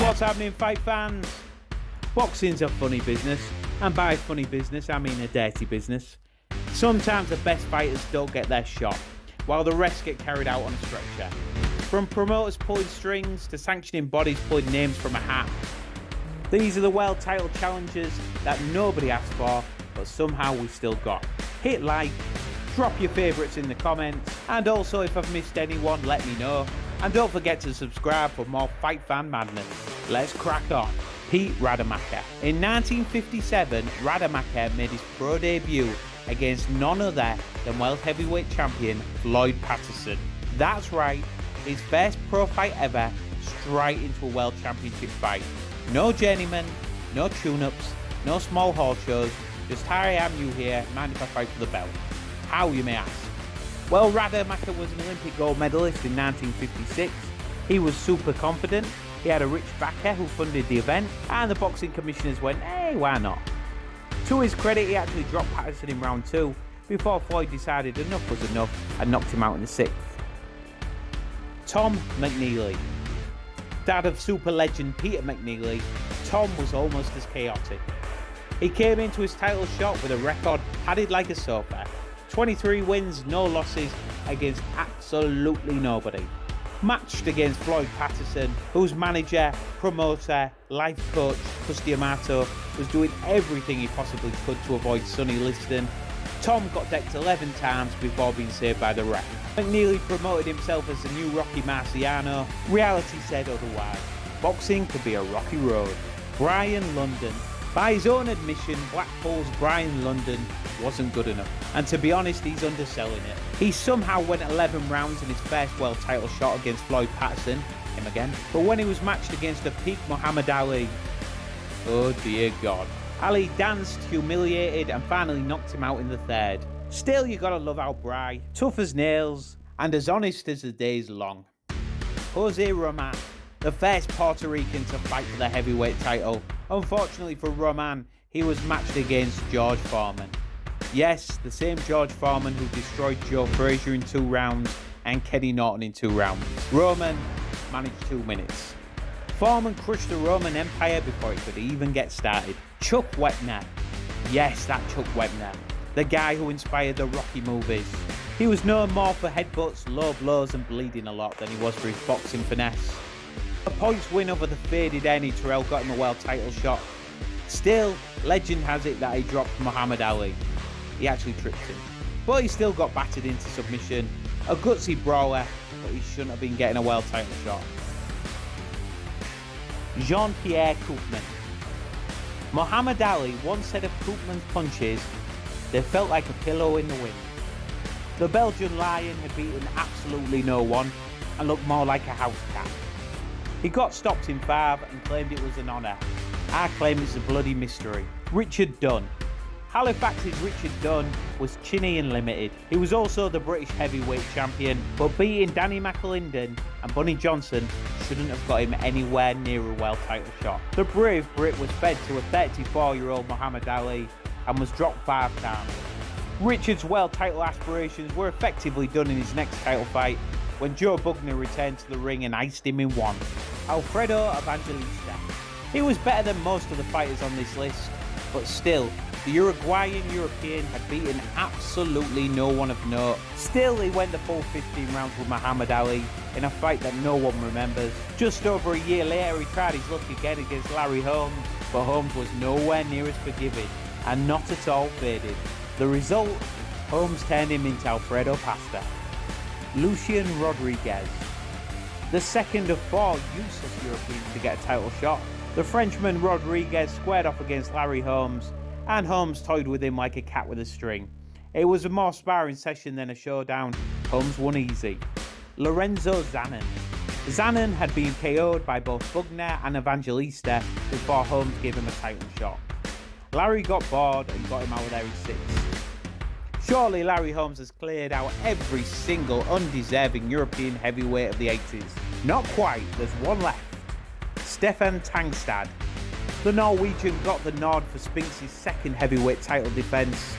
What's happening, fight fans? Boxing's a funny business, and by funny business I mean a dirty business. Sometimes the best fighters don't get their shot, while the rest get carried out on a stretcher. From promoters pulling strings to sanctioning bodies pulling names from a hat. These are the world title challenges that nobody asked for, but somehow we still got. Hit like, drop your favourites in the comments, and also if I've missed anyone, let me know. And don't forget to subscribe for more fight fan madness. Let's crack on. Pete Radamaka. In 1957, Radamaka made his pro debut against none other than world heavyweight champion Floyd Patterson. That's right, his first pro fight ever, straight into a world championship fight. No journeyman, no tune-ups, no small hall shows, just hi, I'm you here, mind if I fight for the belt? How, you may ask? Well, Radamaka was an Olympic gold medalist in 1956. He was super confident, he had a rich backer who funded the event, and the boxing commissioners went, hey, why not? To his credit, he actually dropped Patterson in round 2 before Floyd decided enough was enough and knocked him out in the 6th. Tom McNeely. Dad of super legend Peter McNeely, Tom was almost as chaotic. He came into his title shot with a record padded like a sofa. 23 wins, no losses against absolutely nobody. Matched against Floyd Patterson, whose manager, promoter, life coach, Custy Amato, was doing everything he possibly could to avoid Sonny Liston. Tom got decked 11 times before being saved by the ref. McNeely promoted himself as the new Rocky Marciano. Reality said otherwise. Boxing could be a rocky road. Brian London. By his own admission, Blackpool's Brian London wasn't good enough. And to be honest, he's underselling it. He somehow went 11 rounds in his first world title shot against Floyd Patterson, him again. But when he was matched against a peak Muhammad Ali, oh dear God. Ali danced, humiliated, and finally knocked him out in the 3rd. Still, you gotta love our Bry. Tough as nails, and as honest as the day's long. Jose Roman, the first Puerto Rican to fight for the heavyweight title. Unfortunately for Roman, he was matched against George Foreman. Yes, the same George Foreman who destroyed Joe Frazier in 2 rounds and Kenny Norton in 2 rounds. Roman managed 2 minutes. Foreman crushed the Roman Empire before it could even get started. Chuck Wepner. Yes, that Chuck Wepner. The guy who inspired the Rocky movies. He was known more for headbutts, low blows and bleeding a lot than he was for his boxing finesse. A points win over the faded Ernie Terrell got him a world title shot. Still, legend has it that he dropped Muhammad Ali. He actually tripped him. But he still got battered into submission. A gutsy brawler, but he shouldn't have been getting a world title shot. Jean-Pierre Coopman. Muhammad Ali once said of Coopman's punches, they felt like a pillow in the wind. The Belgian Lion had beaten absolutely no one and looked more like a house cat. He got stopped in 5 and claimed it was an honour. I claim it's a bloody mystery. Richard Dunn. Halifax's Richard Dunn was chinny and limited. He was also the British heavyweight champion, but beating Danny McAlinden and Bunny Johnson shouldn't have got him anywhere near a world title shot. The brave Brit was fed to a 34-year-old Muhammad Ali and was dropped 5 times. Richard's world title aspirations were effectively done in his next title fight when Joe Bugner returned to the ring and iced him in 1. Alfredo Evangelista. He was better than most of the fighters on this list, but still, the Uruguayan European had beaten absolutely no one of note. Still, he went the full 15 rounds with Muhammad Ali in a fight that no one remembers. Just over a year later, he tried his luck again against Larry Holmes, but Holmes was nowhere near as forgiving and not at all faded. The result, Holmes turned him into Alfredo Pasta. Lucian Rodriguez. The second of 4 useless Europeans to get a title shot. The Frenchman Rodriguez squared off against Larry Holmes, and Holmes toyed with him like a cat with a string. It was a more sparring session than a showdown. Holmes won easy. Lorenzo Zanin. Zanin had been KO'd by both Bugner and Evangelista before Holmes gave him a title shot. Larry got bored and got him out of there in 6. Surely Larry Holmes has cleared out every single undeserving European heavyweight of the 80s. Not quite, there's one left. Stefan Tangstad. The Norwegian got the nod for Spinks' second heavyweight title defence.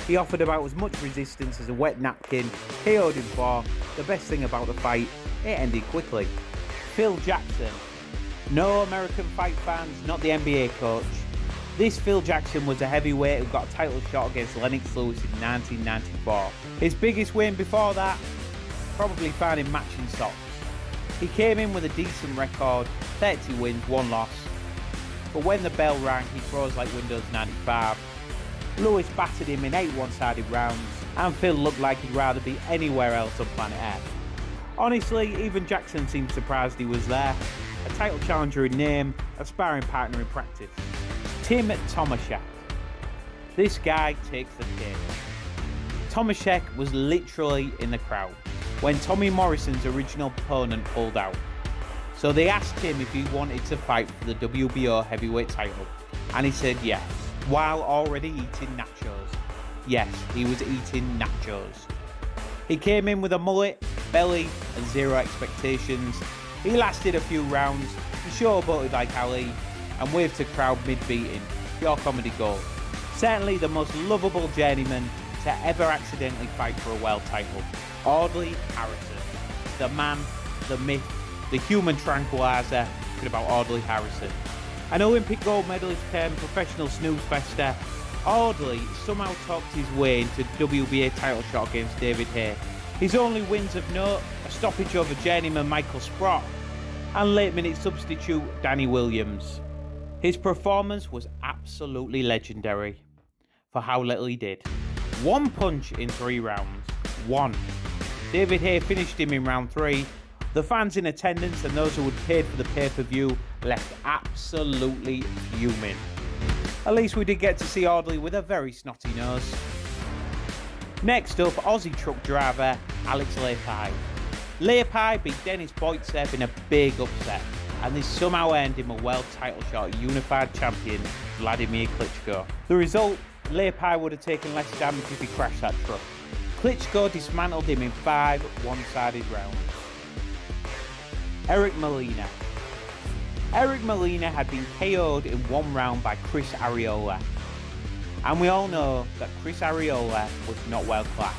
He offered about as much resistance as a wet napkin, KO'd him 4. The best thing about the fight, it ended quickly. Phil Jackson. No American fight fans, not the NBA coach. This Phil Jackson was a heavyweight who got a title shot against Lennox Lewis in 1994. His biggest win before that, probably found in matching socks. He came in with a decent record, 30 wins, 1 loss. But when the bell rang, he froze like Windows 95. Lewis battered him in 8 one-sided rounds, and Phil looked like he'd rather be anywhere else on planet Earth. Honestly, even Jackson seemed surprised he was there. A title challenger in name, a sparring partner in practice. Tim Tomashek. This guy takes the cake. Tomashek was literally in the crowd when Tommy Morrison's original opponent pulled out. So they asked him if he wanted to fight for the WBO heavyweight title, and he said yes, while already eating nachos. Yes, he was eating nachos. He came in with a mullet, belly, and 0 expectations. He lasted a few rounds, he showboated like Ali, and waved to crowd mid-beating. Pure comedy gold. Certainly the most lovable journeyman to ever accidentally fight for a world title. Audley Harrison. The man, the myth, the human tranquilizer. Talking about Audley Harrison. An Olympic gold medalist turned professional snooze fester. Audley somehow talked his way into WBA title shot against David Haye. His only wins of note, a stoppage over journeyman Michael Sprott and late minute substitute Danny Williams. His performance was absolutely legendary for how little he did. 1 punch in 3 rounds. 1. David Haye finished him in round 3. The fans in attendance and those who had paid for the pay-per-view left absolutely fuming. At least we did get to see Audley with a very snotty nose. Next up, Aussie truck driver Alex Leai. Leai beat Denis Boytsev in a big upset, and this somehow earned him a world title shot at unified champion Vladimir Klitschko. The result, Leai would have taken less damage if he crashed that truck. Klitschko dismantled him in 5 one-sided rounds. Eric Molina. Eric Molina had been KO'd in 1 round by Chris Arreola. And we all know that Chris Arreola was not world class.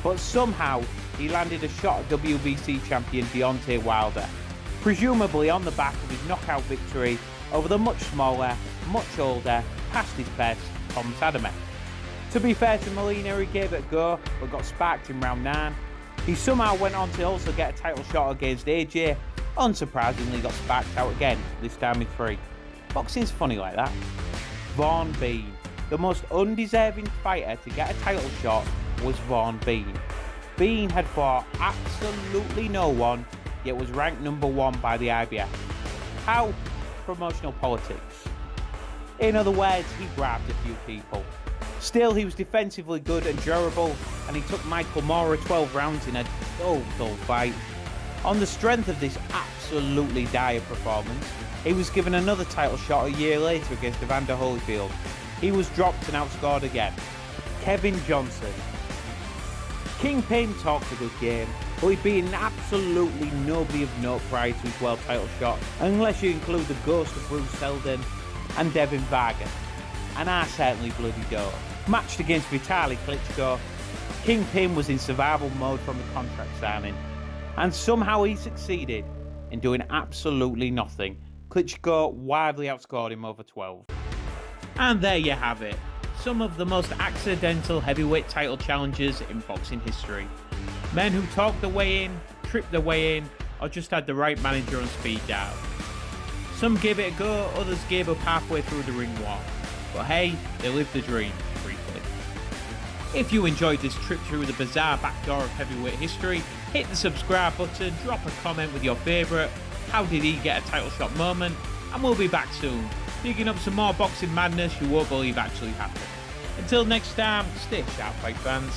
But somehow, he landed a shot at WBC champion Deontay Wilder, presumably on the back of his knockout victory over the much smaller, much older, past his best Tom Sadamek. To be fair to Molina, he gave it a go, but got sparked in round 9. He somehow went on to also get a title shot against AJ, unsurprisingly got sparked out again, this time in 3. Boxing's funny like that. Vaughn Bean. The most undeserving fighter to get a title shot was Vaughn Bean. Bean had fought absolutely no one, yet was ranked number 1 by the IBF. How? Promotional politics. In other words, he grabbed a few people. Still, he was defensively good and durable, and he took Michael Moore 12 rounds in a dull fight. On the strength of this absolutely dire performance, he was given another title shot a year later against Evander Holyfield. He was dropped and outscored again. Kevin Johnson. Kingpin talked a good game, but he'd beaten absolutely nobody of note prior to his world title shot, unless you include the ghost of Bruce Seldon and Devin Vargas. And I certainly bloody don't. Matched against Vitaly Klitschko, Kingpin was in survival mode from the contract signing, and somehow he succeeded in doing absolutely nothing. Klitschko widely outscored him over 12. And there you have it. Some of the most accidental heavyweight title challenges in boxing history. Men who talked their way in, tripped their way in, or just had the right manager on speed dial. Some gave it a go, others gave up halfway through the ring walk. But hey, they lived the dream, briefly. If you enjoyed this trip through the bizarre backdoor of heavyweight history, hit the subscribe button, drop a comment with your favourite, how did he get a title shot moment, and we'll be back soon, digging up some more boxing madness you won't believe actually happened. Until next time, stay sharp, fight fans.